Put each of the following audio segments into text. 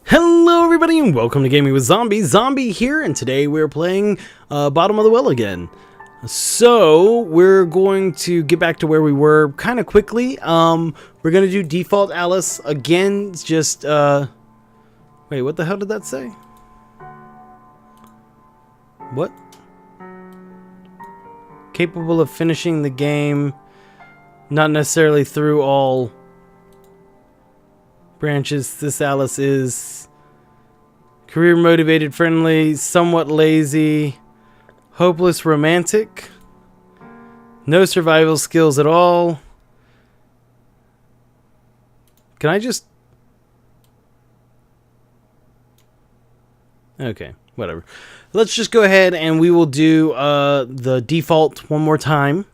Hello everybody and welcome to Gaming with Zombie. Zombie here, and today we're playing Bottom of the Well again. So we're going to get back to where we were kind of quickly. We're going to do default Alice again. It's just wait, what the hell did that say? What? Capable of finishing the game, not necessarily through all branches. This Alice is career motivated, friendly, somewhat lazy, hopeless romantic, no survival skills at all. Can I just... Okay, whatever. Let's just go ahead and we will do the default one more time.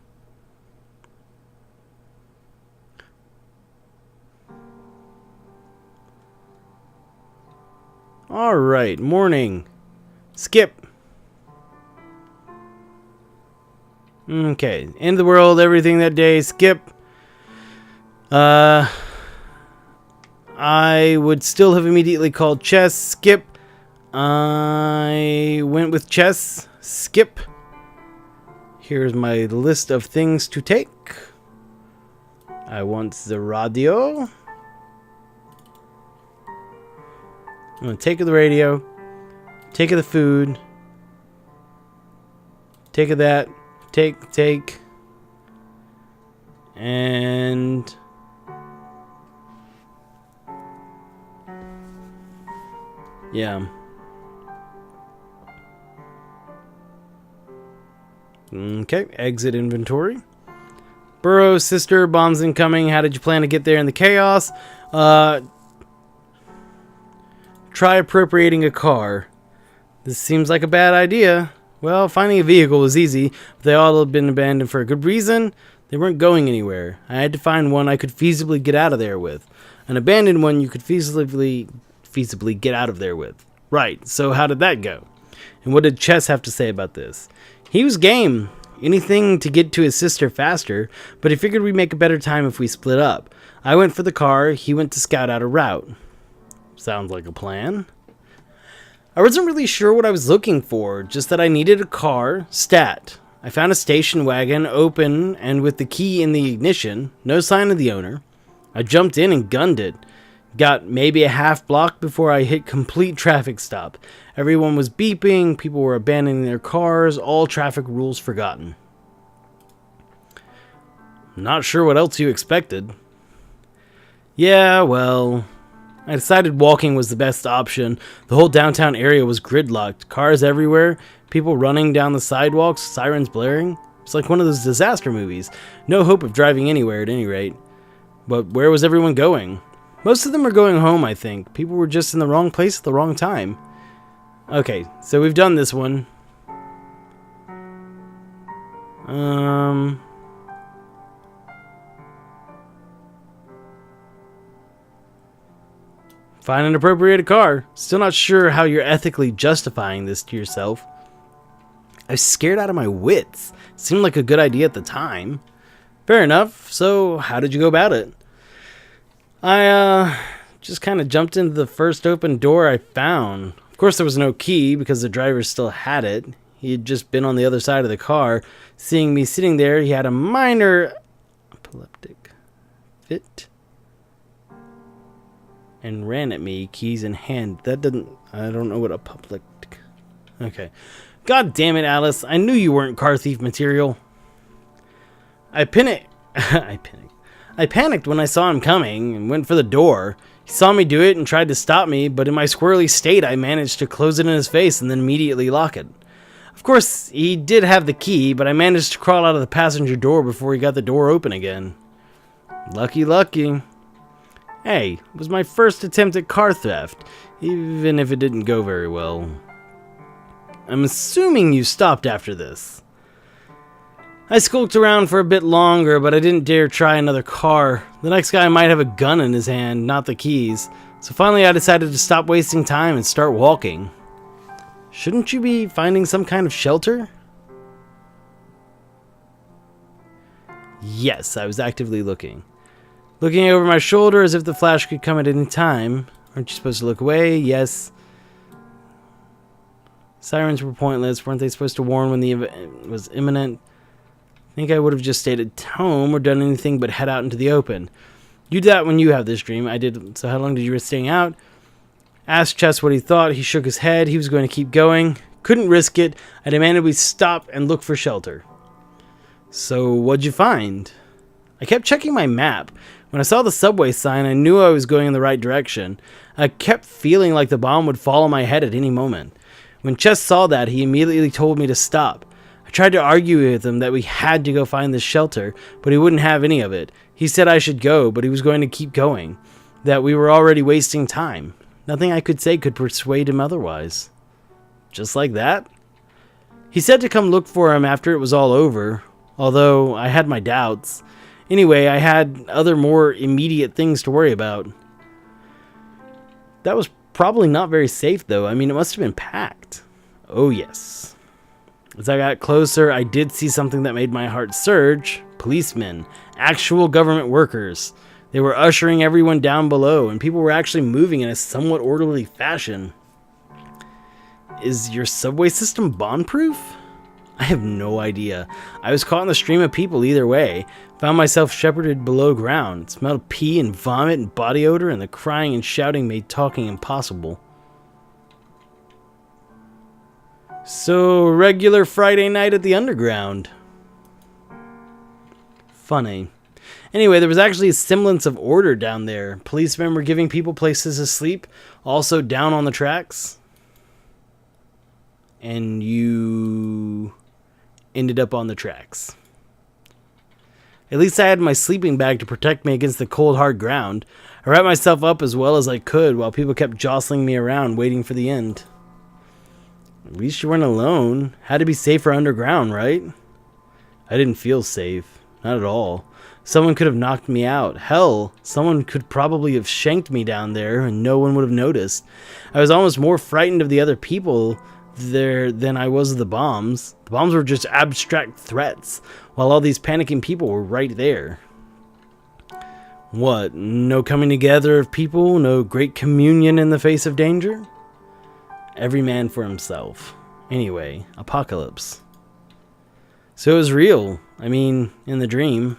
Alright, morning. Skip. Okay, end of the world, everything that day, skip. I would still have immediately called chess, skip. I went with chess, skip. Here's my list of things to take. I want the radio. I'm going to take the radio, take the food, take that, take, and yeah. Okay, exit inventory. Burrow, sister, bombs incoming. How did you plan to get there in the chaos? Try appropriating a car. This seems like a bad idea. Well, finding a vehicle was easy, but they all had been abandoned for a good reason. They weren't going anywhere. I had to find one I could feasibly get out of there with. An abandoned one you could feasibly get out of there with. Right, so how did that go? And what did Chess have to say about this? He was game. Anything to get to his sister faster, but he figured we'd make a better time if we split up. I went for the car, he went to scout out a route. Sounds like a plan. I wasn't really sure what I was looking for, just that I needed a car, stat. I found a station wagon, open and with the key in the ignition, no sign of the owner. I jumped in and gunned it. Got maybe a half block before I hit complete traffic stop. Everyone was beeping, people were abandoning their cars, all traffic rules forgotten. Not sure what else you expected. Yeah, well... I decided walking was the best option. The whole downtown area was gridlocked. Cars everywhere, people running down the sidewalks, sirens blaring. It's like one of those disaster movies. No hope of driving anywhere at any rate. But where was everyone going? Most of them were going home, I think. People were just in the wrong place at the wrong time. Okay, so we've done this one. Find an appropriated car. Still not sure how you're ethically justifying this to yourself. I was scared out of my wits. Seemed like a good idea at the time. Fair enough. So, how did you go about it? I, just kind of jumped into the first open door I found. Of course, there was no key because the driver still had it. He had just been on the other side of the car. Seeing me sitting there, he had a minor epileptic fit. And ran at me, keys in hand. I don't know what a public... Okay. God damn it, Alice. I knew you weren't car thief material. I panicked when I saw him coming and went for the door. He saw me do it and tried to stop me, but in my squirrely state, I managed to close it in his face and then immediately lock it. Of course, he did have the key, but I managed to crawl out of the passenger door before he got the door open again. Lucky. Hey, it was my first attempt at car theft, even if it didn't go very well. I'm assuming you stopped after this. I skulked around for a bit longer, but I didn't dare try another car. The next guy might have a gun in his hand, not the keys. So finally I decided to stop wasting time and start walking. Shouldn't you be finding some kind of shelter? Yes, I was actively looking. Looking over my shoulder as if the flash could come at any time. Aren't you supposed to look away? Yes. Sirens were pointless. Weren't they supposed to warn when the event was imminent? I think I would have just stayed at home or done anything but head out into the open. You do that when you have this dream. I did. So how long did you risk staying out? Asked Chess what he thought. He shook his head. He was going to keep going. Couldn't risk it. I demanded we stop and look for shelter. So what'd you find? I kept checking my map. When I saw the subway sign, I knew I was going in the right direction. I kept feeling like the bomb would fall on my head at any moment. When Chess saw that, he immediately told me to stop. I tried to argue with him that we had to go find this shelter, but he wouldn't have any of it. He said I should go, but he was going to keep going. That we were already wasting time. Nothing I could say could persuade him otherwise. Just like that? He said to come look for him after it was all over, although I had my doubts. Anyway, I had other more immediate things to worry about. That was probably not very safe, though. I mean, it must have been packed. Oh, yes. As I got closer, I did see something that made my heart surge. Policemen. Actual government workers. They were ushering everyone down below, and people were actually moving in a somewhat orderly fashion. Is your subway system bomb-proof? I have no idea. I was caught in the stream of people either way. Found myself shepherded below ground. Smelled pee and vomit and body odor, and the crying and shouting made talking impossible. So, regular Friday night at the underground. Funny. Anyway, there was actually a semblance of order down there. Policemen were giving people places to sleep, also down on the tracks. And you ended up on the tracks. At least I had my sleeping bag to protect me against the cold, hard ground. I wrapped myself up as well as I could while people kept jostling me around, waiting for the end. At least you weren't alone. Had to be safer underground, right? I didn't feel safe. Not at all. Someone could have knocked me out. Hell, someone could probably have shanked me down there and no one would have noticed. I was almost more frightened of the other people there than I was of the bombs. The bombs were just abstract threats, while all these panicking people were right there. What? No coming together of people? No great communion in the face of danger? Every man for himself. Anyway, apocalypse. So it was real. I mean, in the dream.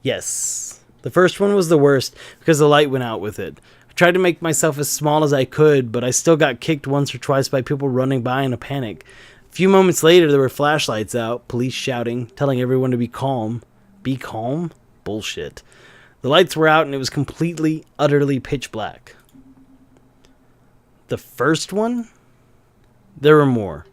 Yes. The first one was the worst because the light went out with it. I tried to make myself as small as I could, but I still got kicked once or twice by people running by in a panic. A few moments later, there were flashlights out, police shouting, telling everyone to be calm. Be calm? Bullshit. The lights were out and it was completely, utterly pitch black. The first one? There were more.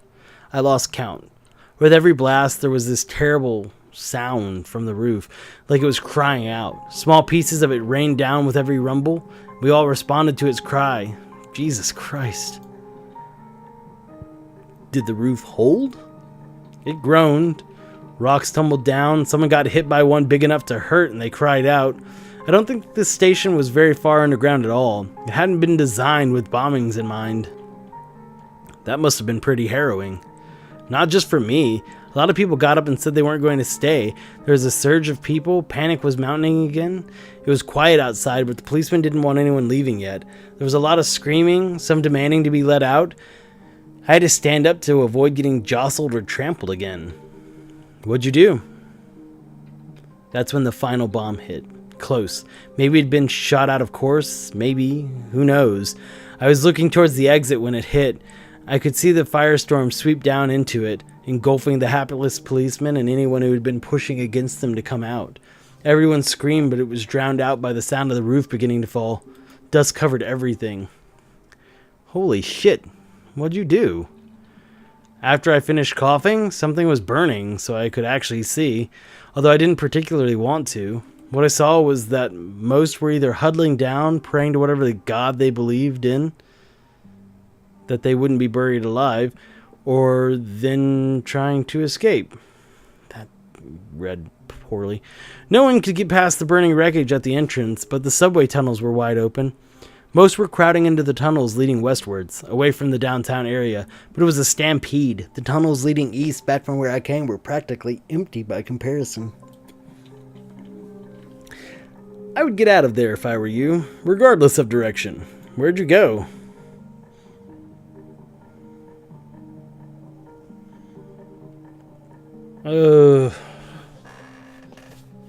I lost count. With every blast, there was this terrible sound from the roof, like it was crying out. Small pieces of it rained down with every rumble. We all responded to its cry. Jesus Christ. Did the roof hold? It groaned. Rocks tumbled down. Someone got hit by one big enough to hurt and they cried out. I don't think this station was very far underground at all. It hadn't been designed with bombings in mind. That must have been pretty harrowing. Not just for me. A lot of people got up and said they weren't going to stay. There was a surge of people. Panic was mounting again. It was quiet outside, but the policemen didn't want anyone leaving yet. There was a lot of screaming, some demanding to be let out. I had to stand up to avoid getting jostled or trampled again. What'd you do? That's when the final bomb hit. Close. Maybe it'd been shot out of course. Maybe. Who knows? I was looking towards the exit when it hit. I could see the firestorm sweep down into it, engulfing the hapless policemen and anyone who had been pushing against them to come out. Everyone screamed, but it was drowned out by the sound of the roof beginning to fall. Dust covered everything. Holy shit. What'd you do? After I finished coughing, something was burning, so I could actually see, although I didn't particularly want to. What I saw was that most were either huddling down, praying to whatever god they believed in, that they wouldn't be buried alive, or then trying to escape. That read poorly. No one could get past the burning wreckage at the entrance, but the subway tunnels were wide open. Most were crowding into the tunnels leading westwards, away from the downtown area, but it was a stampede. The tunnels leading east back from where I came were practically empty by comparison. I would get out of there if I were you, regardless of direction. Where'd you go?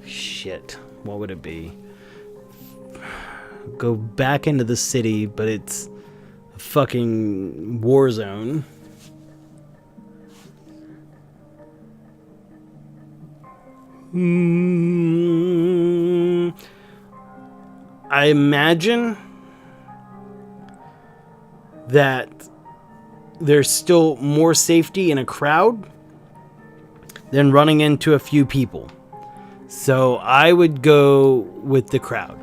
Shit. What would it be? Go back into the city, but it's a fucking war zone. I imagine that there's still more safety in a crowd than running into a few people. So I would go with the crowd.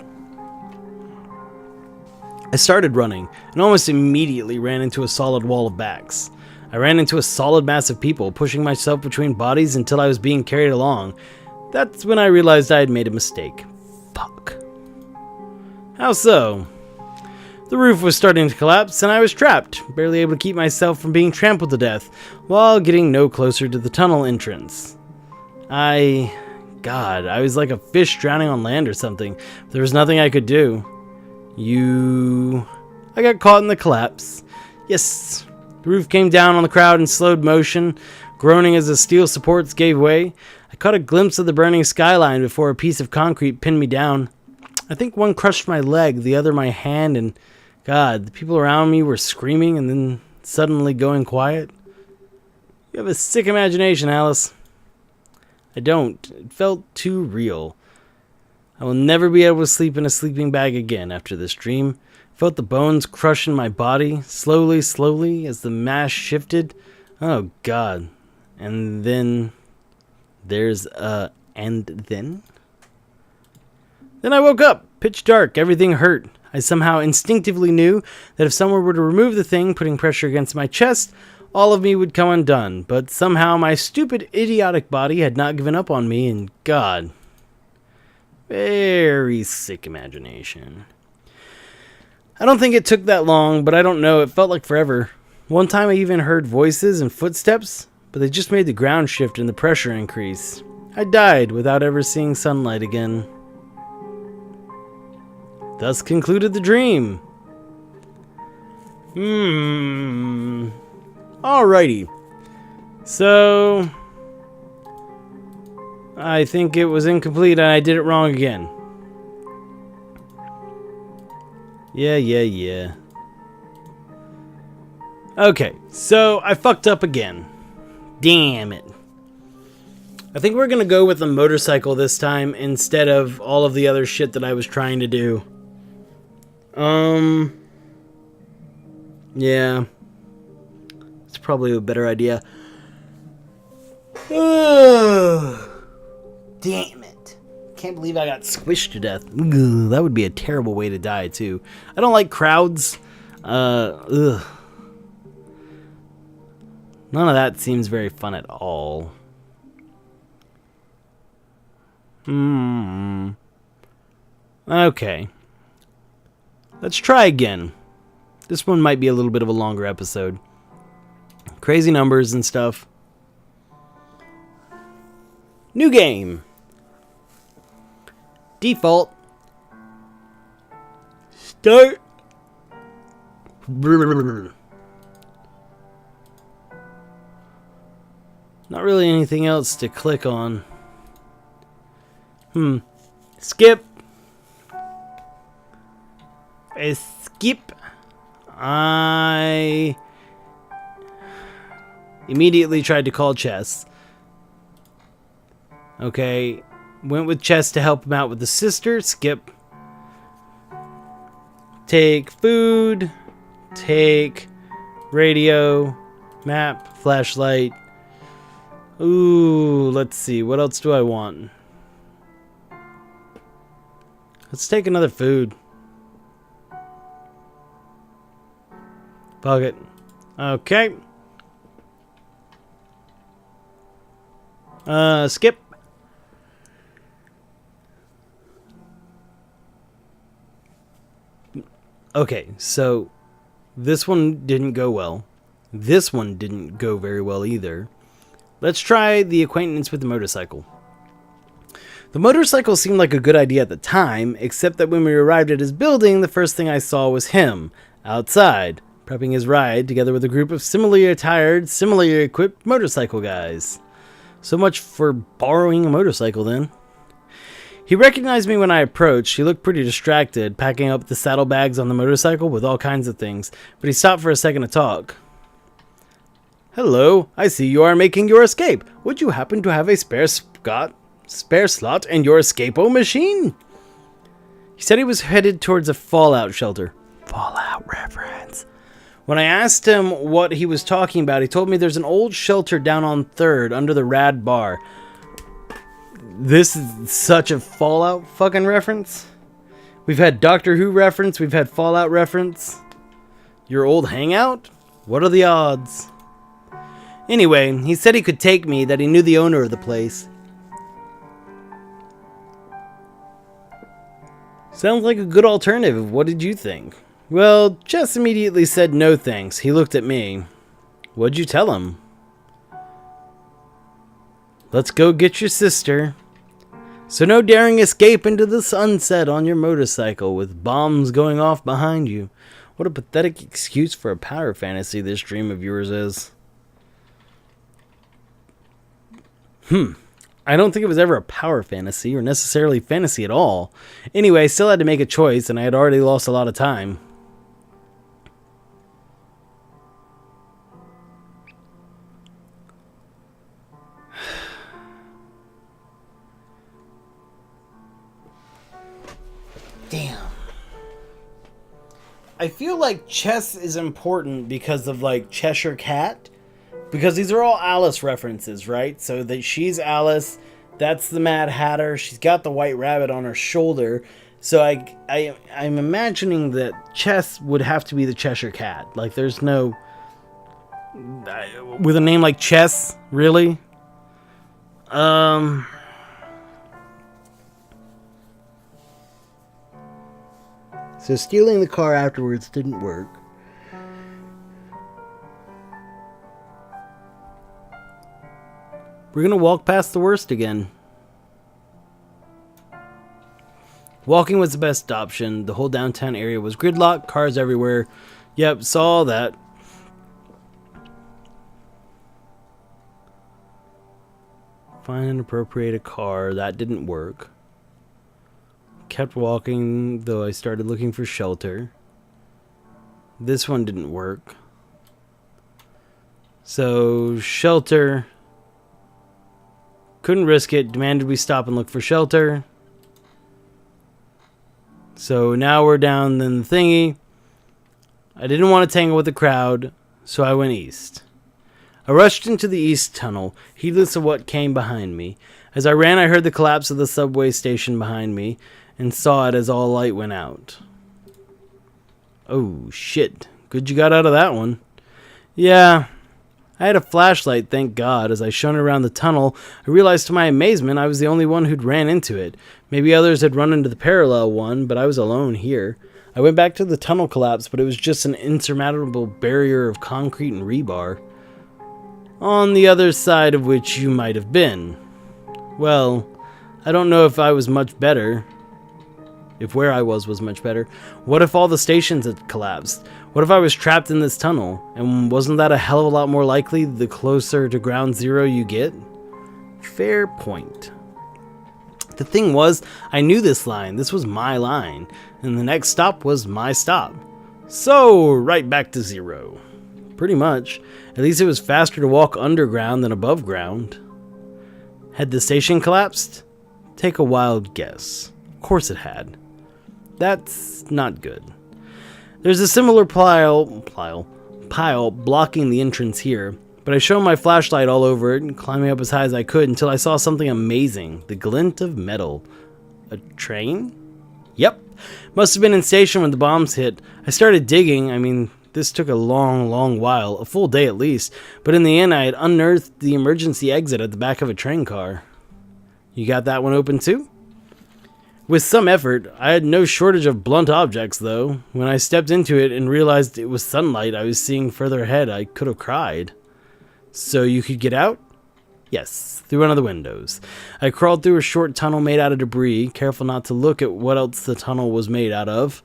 I started running and almost immediately ran into a solid wall of backs. I ran into a solid mass of people, pushing myself between bodies until I was being carried along. That's when I realized I had made a mistake. Fuck. How so? The roof was starting to collapse and I was trapped, barely able to keep myself from being trampled to death, while getting no closer to the tunnel entrance. God, I was like a fish drowning on land or something. There was nothing I could do. I got caught in the collapse. Yes, the roof came down on the crowd in slowed motion, groaning as the steel supports gave way. I caught a glimpse of the burning skyline before a piece of concrete pinned me down. I think one crushed my leg, the other my hand, and God, the people around me were screaming and then suddenly going quiet. You have a sick imagination, Alice. I don't. It felt too real. I will never be able to sleep in a sleeping bag again after this dream. I felt the bones crush in my body, slowly, as the mass shifted. Oh, God. And then... there's a... and then? Then I woke up. Pitch dark. Everything hurt. I somehow instinctively knew that if someone were to remove the thing, putting pressure against my chest, all of me would come undone. But somehow my stupid, idiotic body had not given up on me, and God... very sick imagination. I don't think it took that long, but I don't know. It felt like forever. One time I even heard voices and footsteps, but they just made the ground shift and the pressure increase. I died without ever seeing sunlight again. Thus concluded the dream. Alrighty. So... I think it was incomplete and I did it wrong again. Yeah. Okay, so I fucked up again. Damn it. I think we're gonna go with a motorcycle this time instead of all of the other shit that I was trying to do. Yeah. It's probably a better idea. Damn it. Can't believe I got squished to death. Ugh, that would be a terrible way to die, too. I don't like crowds. Ugh. None of that seems very fun at all. Okay. Let's try again. This one might be a little bit of a longer episode. Crazy numbers and stuff. New game. Default. Start. Not really anything else to click on. Skip. Skip. I immediately tried to call Chess. Okay. Went with Chess to help him out with the sister. Skip. Take food. Take radio. Map. Flashlight. Ooh, let's see. What else do I want? Let's take another food. Fuck it. Okay. Skip. Okay, so this one didn't go well. This one didn't go very well either. Let's try the acquaintance with the motorcycle. The motorcycle seemed like a good idea at the time, except that when we arrived at his building, the first thing I saw was him, outside, prepping his ride together with a group of similarly attired, similarly equipped motorcycle guys. So much for borrowing a motorcycle then. He recognized me when I approached. He looked pretty distracted, packing up the saddlebags on the motorcycle with all kinds of things, but he stopped for a second to talk. Hello, I see you are making your escape. Would you happen to have a spare slot in your escapo machine? He said he was headed towards a Fallout shelter. Fallout reference. When I asked him what he was talking about, he told me there's an old shelter down on 3rd under the Rad Bar. This is such a Fallout fucking reference. We've had Doctor Who reference, we've had Fallout reference. Your old hangout? What are the odds? Anyway, he said he could take me, that he knew the owner of the place. Sounds like a good alternative. What did you think? Well, Chess immediately said no thanks. He looked at me. What'd you tell him? Let's go get your sister. So no daring escape into the sunset on your motorcycle with bombs going off behind you. What a pathetic excuse for a power fantasy this dream of yours is. I don't think it was ever a power fantasy or necessarily fantasy at all. Anyway, I still had to make a choice and I had already lost a lot of time. Damn. I feel like chess is important because of like Cheshire Cat. Because these are all Alice references, right? So that she's Alice, that's the Mad Hatter, she's got the White Rabbit on her shoulder. So I'm imagining that chess would have to be the Cheshire Cat. Like there's no... with a name like Chess, really? So stealing the car afterwards didn't work. We're gonna walk past the worst again. Walking was the best option. The whole downtown area was gridlocked, cars everywhere. Yep, saw all that. Find and appropriate a car. That didn't work. Kept walking, though I started looking for shelter. This one didn't work. So, shelter. Couldn't risk it. Demanded we stop and look for shelter. So, now we're down in the thingy. I didn't want to tangle with the crowd, so I went east. I rushed into the east tunnel, heedless of what came behind me. As I ran, I heard the collapse of the subway station behind me, and saw it as all light went out. Oh, shit. Good you got out of that one. Yeah, I had a flashlight, thank God. As I shone around the tunnel, I realized to my amazement I was the only one who'd ran into it. Maybe others had run into the parallel one, but I was alone here. I went back to the tunnel collapse, but it was just an insurmountable barrier of concrete and rebar. On the other side of which you might have been. Well, I don't know if I was much better. If where I was much better. What if all the stations had collapsed? What if I was trapped in this tunnel? And wasn't that a hell of a lot more likely the closer to ground zero you get? Fair point. The thing was, I knew this line. This was my line. And the next stop was my stop. So, right back to zero. Pretty much. At least it was faster to walk underground than above ground. Had the station collapsed? Take a wild guess. Of course it had. That's not good. There's a similar pile blocking the entrance here, but I shone my flashlight all over it and climbing up as high as I could until I saw something amazing. The glint of metal. A train? Yep. Must have been in station when the bombs hit. I started digging. I mean, this took a long while, a full day at least, but in the end I had unearthed the emergency exit at the back of a train car. You got that one open too? With some effort. I had no shortage of blunt objects, though. When I stepped into it and realized it was sunlight I was seeing further ahead, I could have cried. So you could get out? Yes, through one of the windows. I crawled through a short tunnel made out of debris, careful not to look at what else the tunnel was made out of.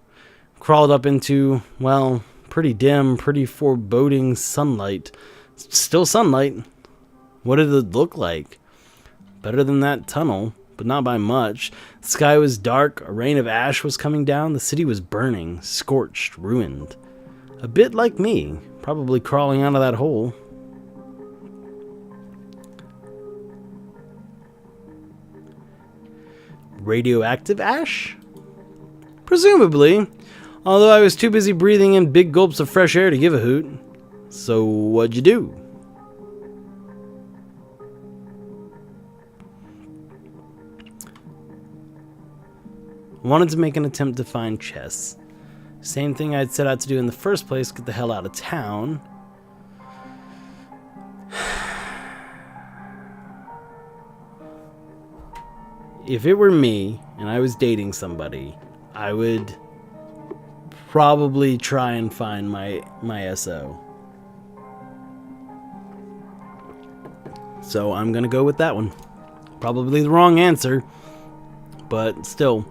Crawled up into, well, pretty dim, pretty foreboding sunlight. Still sunlight. What did it look like? Better than that tunnel, but not by much. The sky was dark, a rain of ash was coming down, the city was burning, scorched, ruined. A bit like me, probably crawling out of that hole. Radioactive ash? Presumably, although I was too busy breathing in big gulps of fresh air to give a hoot. So what'd you do? I wanted to make an attempt to find Chess. Same thing I'd set out to do in the first place, get the hell out of town. If it were me and I was dating somebody, I would probably try and find my SO. So I'm gonna go with that one. Probably the wrong answer, but still.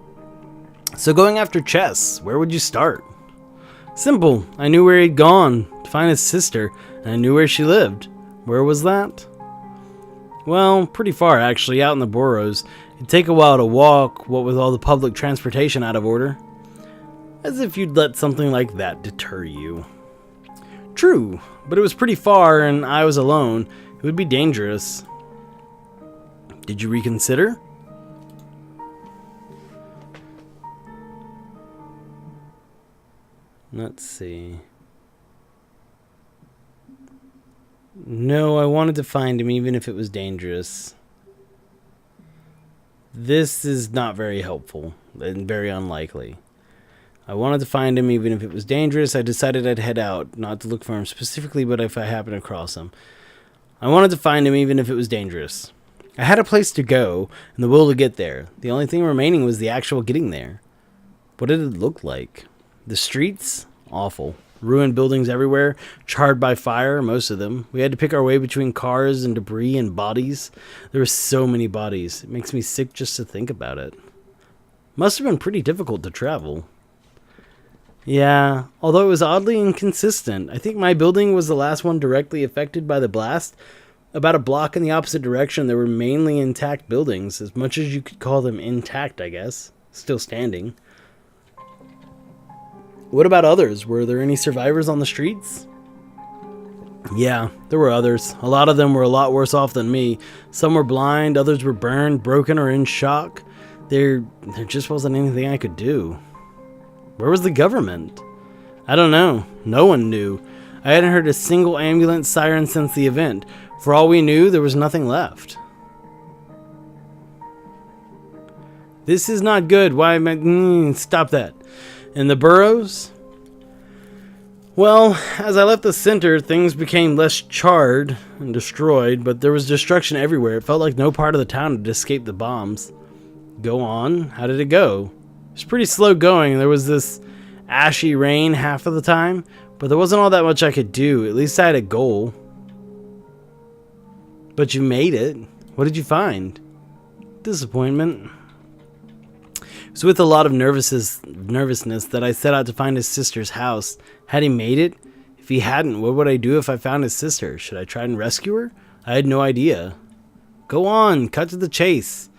So going after Chess, where would you start? Simple. I knew where he'd gone to find his sister, and I knew where she lived. Where was that? Well, pretty far actually, out in the boroughs. It'd take a while to walk, what with all the public transportation out of order. As if you'd let something like that deter you. True, but it was pretty far and I was alone. It would be dangerous. Did you reconsider? Let's see. No, I wanted to find him even if it was dangerous. This is not very helpful and very unlikely. I wanted to find him even if it was dangerous. I decided I'd head out, not to look for him specifically, but if I happen across him. I wanted to find him even if it was dangerous. I had a place to go and the will to get there. The only thing remaining was the actual getting there. What did it look like? The streets? Awful. Ruined buildings everywhere, charred by fire, most of them. We had to pick our way between cars and debris and bodies. There were so many bodies. It makes me sick just to think about it. Must have been pretty difficult to travel. Yeah, although it was oddly inconsistent. I think my building was the last one directly affected by the blast. About a block in the opposite direction, there were mainly intact buildings, as much as you could call them intact, I guess. Still standing. What about others? Were there any survivors on the streets? Yeah, there were others. A lot of them were a lot worse off than me. Some were blind, others were burned, broken, or in shock. There just wasn't anything I could do. Where was the government? I don't know. No one knew. I hadn't heard a single ambulance siren since the event. For all we knew, there was nothing left. This is not good. Why am I... stop that. In the boroughs? Well, as I left the center, things became less charred and destroyed, but there was destruction everywhere. It felt like no part of the town had escaped the bombs. Go on. How did it go? It was pretty slow going. There was this ashy rain half of the time, but there wasn't all that much I could do. At least I had a goal. But you made it. What did you find? Disappointment. It was with a lot of nervousness that I set out to find his sister's house. Had he made it? If he hadn't, what would I do if I found his sister? Should I try and rescue her? I had no idea. Go on, cut to the chase.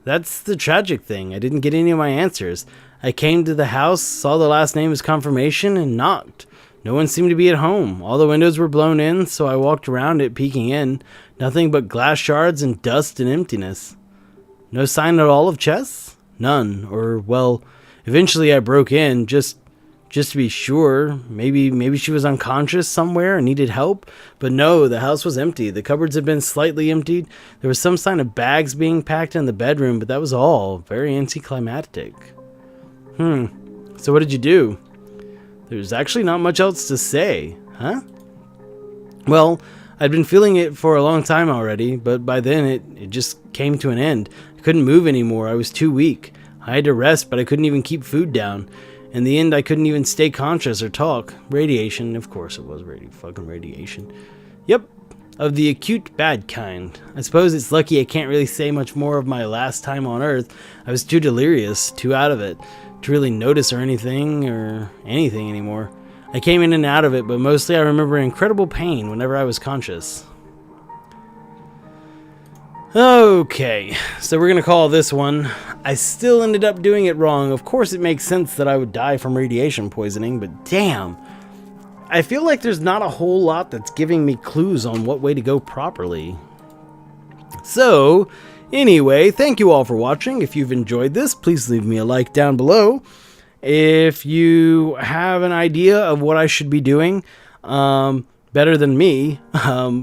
That's the tragic thing. I didn't get any of my answers. I came to the house, saw the last name as confirmation, and knocked. No one seemed to be at home. All the windows were blown in, so I walked around it, peeking in. Nothing but glass shards and dust and emptiness. No sign at all of Chess? None. Or, well, eventually I broke in, just to be sure. Maybe she was unconscious somewhere and needed help. But no, the house was empty. The cupboards had been slightly emptied. There was some sign of bags being packed in the bedroom, but that was all. Very anticlimactic. So what did you do? There's actually not much else to say, huh? Well, I'd been feeling it for a long time already, but by then it just came to an end. I couldn't move anymore. I was too weak. I had to rest, but I couldn't even keep food down. In the end, I couldn't even stay conscious or talk. Radiation, of course it was fucking radiation. Yep, of the acute bad kind. I suppose it's lucky I can't really say much more of my last time on Earth. I was too delirious, too out of it, to really notice anything anymore. I came in and out of it, but mostly I remember incredible pain whenever I was conscious. Okay, so we're gonna call this one. I still ended up doing it wrong. Of course it makes sense that I would die from radiation poisoning, but damn. I feel like there's not a whole lot that's giving me clues on what way to go properly. So, anyway, thank you all for watching. If you've enjoyed this, please leave me a like down below. If you have an idea of what I should be doing better than me,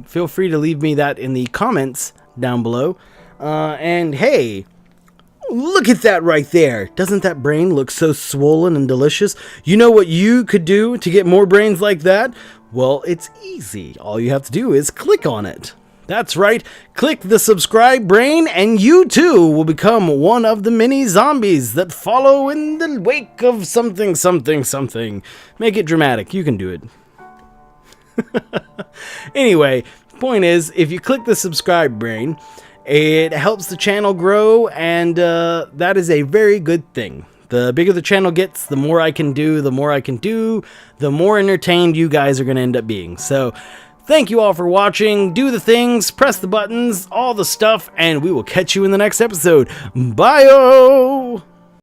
feel free to leave me that in the comments down below. And hey, look at that right there. Doesn't that brain look so swollen and delicious? You know what you could do to get more brains like that? Well, it's easy. All you have to do is click on it. That's right. Click the subscribe brain and you too will become one of the many zombies that follow in the wake of something, something, something. Make it dramatic. You can do it. Anyway, point is, if you click the subscribe brain, it helps the channel grow, and that is a very good thing. The bigger the channel gets, the more I can do, the more entertained you guys are going to end up being. So, thank you all for watching. Do the things, press the buttons, all the stuff, and we will catch you in the next episode. Bye-o!